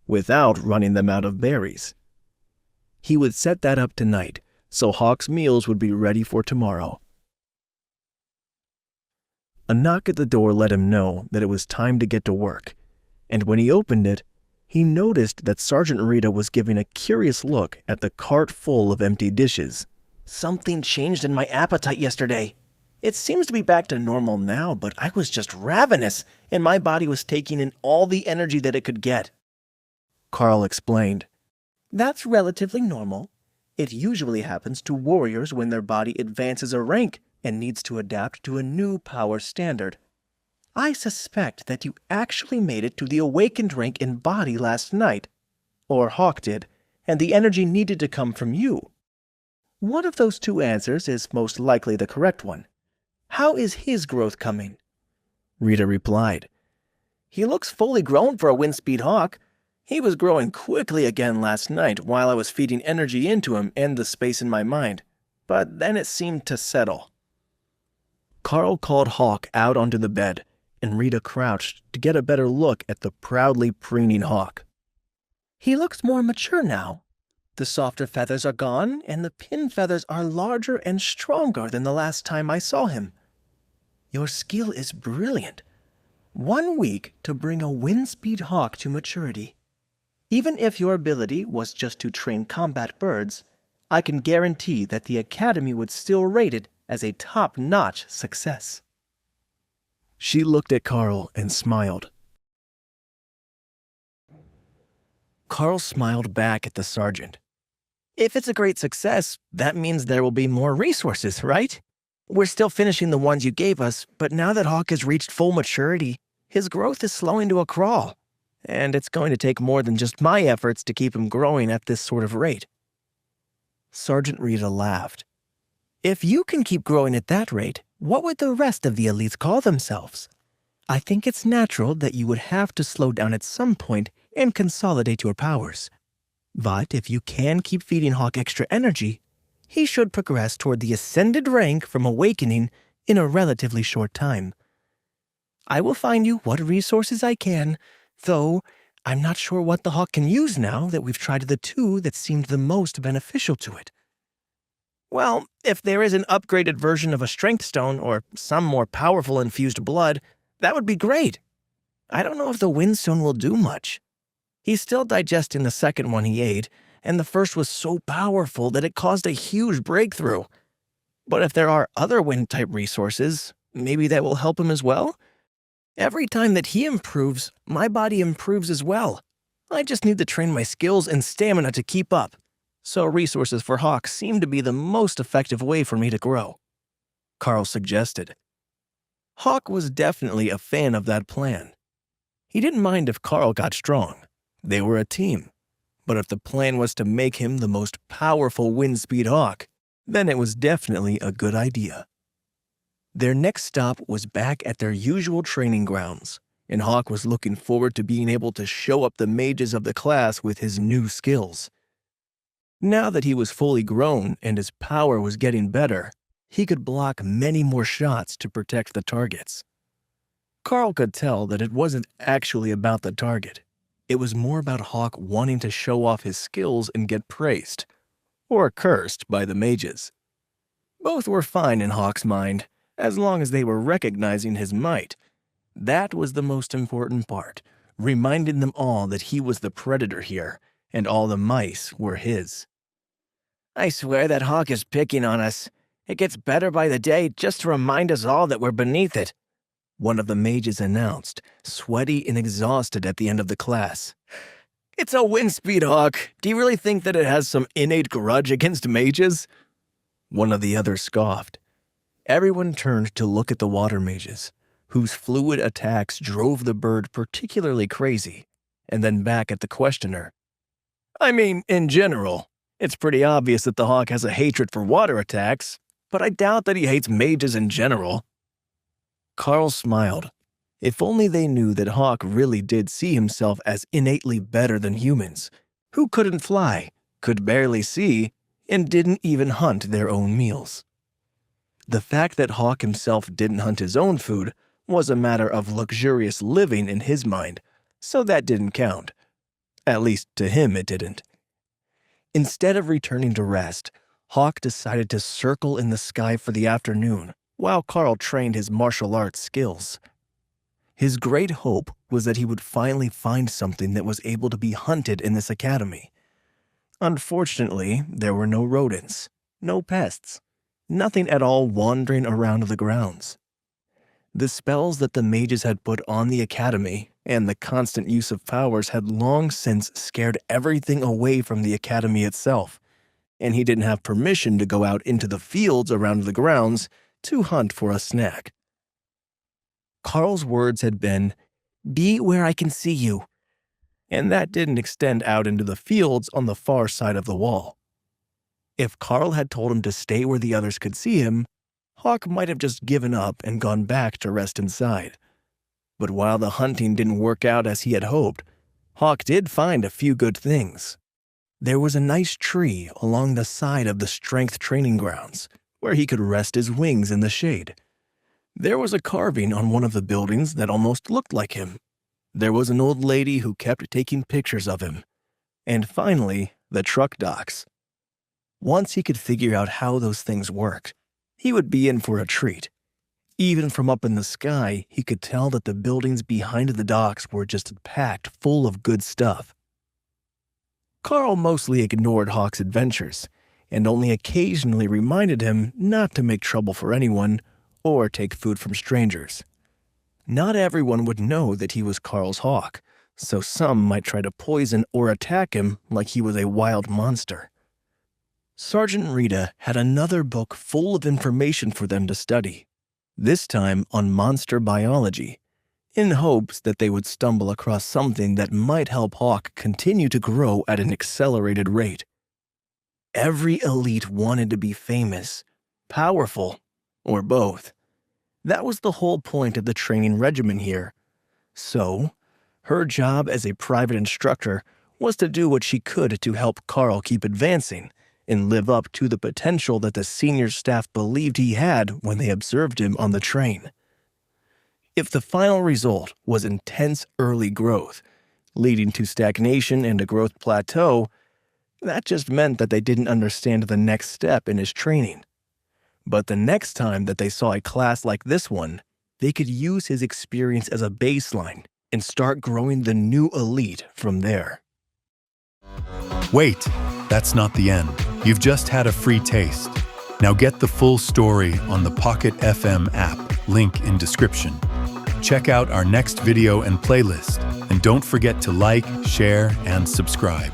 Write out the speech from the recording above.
without running them out of berries. He would set that up tonight, so Hawk's meals would be ready for tomorrow. A knock at the door let him know that it was time to get to work, and when he opened it, he noticed that Sergeant Rita was giving a curious look at the cart full of empty dishes. Something changed in my appetite yesterday. It seems to be back to normal now, but I was just ravenous, and my body was taking in all the energy that it could get. Carl explained. That's relatively normal. It usually happens to warriors when their body advances a rank and needs to adapt to a new power standard. I suspect that you actually made it to the awakened rank in body last night, or Hawk did, and the energy needed to come from you. One of those two answers is most likely the correct one. How is his growth coming? Rita replied. He looks fully grown for a windspeed hawk. He was growing quickly again last night while I was feeding energy into him and the space in my mind, but then it seemed to settle. Carl called Hawk out onto the bed, and Rita crouched to get a better look at the proudly preening Hawk. He looks more mature now. The softer feathers are gone, and the pin feathers are larger and stronger than the last time I saw him. Your skill is brilliant. 1 week to bring a windspeed hawk to maturity. Even if your ability was just to train combat birds, I can guarantee that the Academy would still rate it as a top-notch success. She looked at Carl and smiled. Carl smiled back at the sergeant. If it's a great success, that means there will be more resources, right? We're still finishing the ones you gave us, but now that Hawk has reached full maturity, his growth is slowing to a crawl, and it's going to take more than just my efforts to keep him growing at this sort of rate. Sergeant Rita laughed. If you can keep growing at that rate, what would the rest of the elites call themselves? I think it's natural that you would have to slow down at some point and consolidate your powers. But if you can keep feeding Hawk extra energy, he should progress toward the ascended rank from awakening in a relatively short time. I will find you what resources I can, though I'm not sure what the Hawk can use now that we've tried the two that seemed the most beneficial to it. Well, if there is an upgraded version of a strength stone or some more powerful infused blood, that would be great. I don't know if the windstone will do much. He's still digesting the second one he ate, and the first was so powerful that it caused a huge breakthrough. But if there are other wind-type resources, maybe that will help him as well? Every time that he improves, my body improves as well. I just need to train my skills and stamina to keep up. So resources for Hawk seem to be the most effective way for me to grow, Carl suggested. Hawk was definitely a fan of that plan. He didn't mind if Carl got strong. They were a team. But if the plan was to make him the most powerful windspeed hawk, then it was definitely a good idea. Their next stop was back at their usual training grounds, and Hawk was looking forward to being able to show up the mages of the class with his new skills. Now that he was fully grown and his power was getting better, he could block many more shots to protect the targets. Carl could tell that it wasn't actually about the target. It was more about Hawk wanting to show off his skills and get praised, or cursed by the mages. Both were fine in Hawk's mind, as long as they were recognizing his might. That was the most important part, reminding them all that he was the predator here, and all the mice were his. I swear that Hawk is picking on us. It gets better by the day just to remind us all that we're beneath it, one of the mages announced, sweaty and exhausted at the end of the class. It's a windspeed hawk. Do you really think that it has some innate grudge against mages? One of the others scoffed. Everyone turned to look at the water mages, whose fluid attacks drove the bird particularly crazy, and then back at the questioner. I mean, in general, it's pretty obvious that the hawk has a hatred for water attacks, but I doubt that he hates mages in general. Carl smiled. If only they knew that Hawk really did see himself as innately better than humans, who couldn't fly, could barely see, and didn't even hunt their own meals. The fact that Hawk himself didn't hunt his own food was a matter of luxurious living in his mind, so that didn't count. At least to him it didn't. Instead of returning to rest, Hawk decided to circle in the sky for the afternoon while Carl trained his martial arts skills. His great hope was that he would finally find something that was able to be hunted in this academy. Unfortunately, there were no rodents, no pests, nothing at all wandering around the grounds. The spells that the mages had put on the academy and the constant use of powers had long since scared everything away from the academy itself, and he didn't have permission to go out into the fields around the grounds to hunt for a snack. Carl's words had been, "Be where I can see you," and that didn't extend out into the fields on the far side of the wall. If Carl had told him to stay where the others could see him, Hawk might have just given up and gone back to rest inside. But while the hunting didn't work out as he had hoped, Hawk did find a few good things. There was a nice tree along the side of the strength training grounds, where he could rest his wings in the shade. There was a carving on one of the buildings that almost looked like him. There was an old lady who kept taking pictures of him. And finally, the truck docks. Once he could figure out how those things worked, he would be in for a treat. Even from up in the sky, he could tell that the buildings behind the docks were just packed full of good stuff. Carl mostly ignored Hawk's adventures, and only occasionally reminded him not to make trouble for anyone or take food from strangers. Not everyone would know that he was Carl's Hawk, so some might try to poison or attack him like he was a wild monster. Sergeant Rita had another book full of information for them to study, this time on monster biology, in hopes that they would stumble across something that might help Hawk continue to grow at an accelerated rate. Every elite wanted to be famous, powerful, or both. That was the whole point of the training regimen here. So, her job as a private instructor was to do what she could to help Carl keep advancing and live up to the potential that the senior staff believed he had when they observed him on the train. If the final result was intense early growth, leading to stagnation and a growth plateau, that just meant that they didn't understand the next step in his training. But the next time that they saw a class like this one, they could use his experience as a baseline and start growing the new elite from there. Wait, that's not the end. You've just had a free taste. Now get the full story on the Pocket FM app, link in description. Check out our next video and playlist, and don't forget to like, share, and subscribe.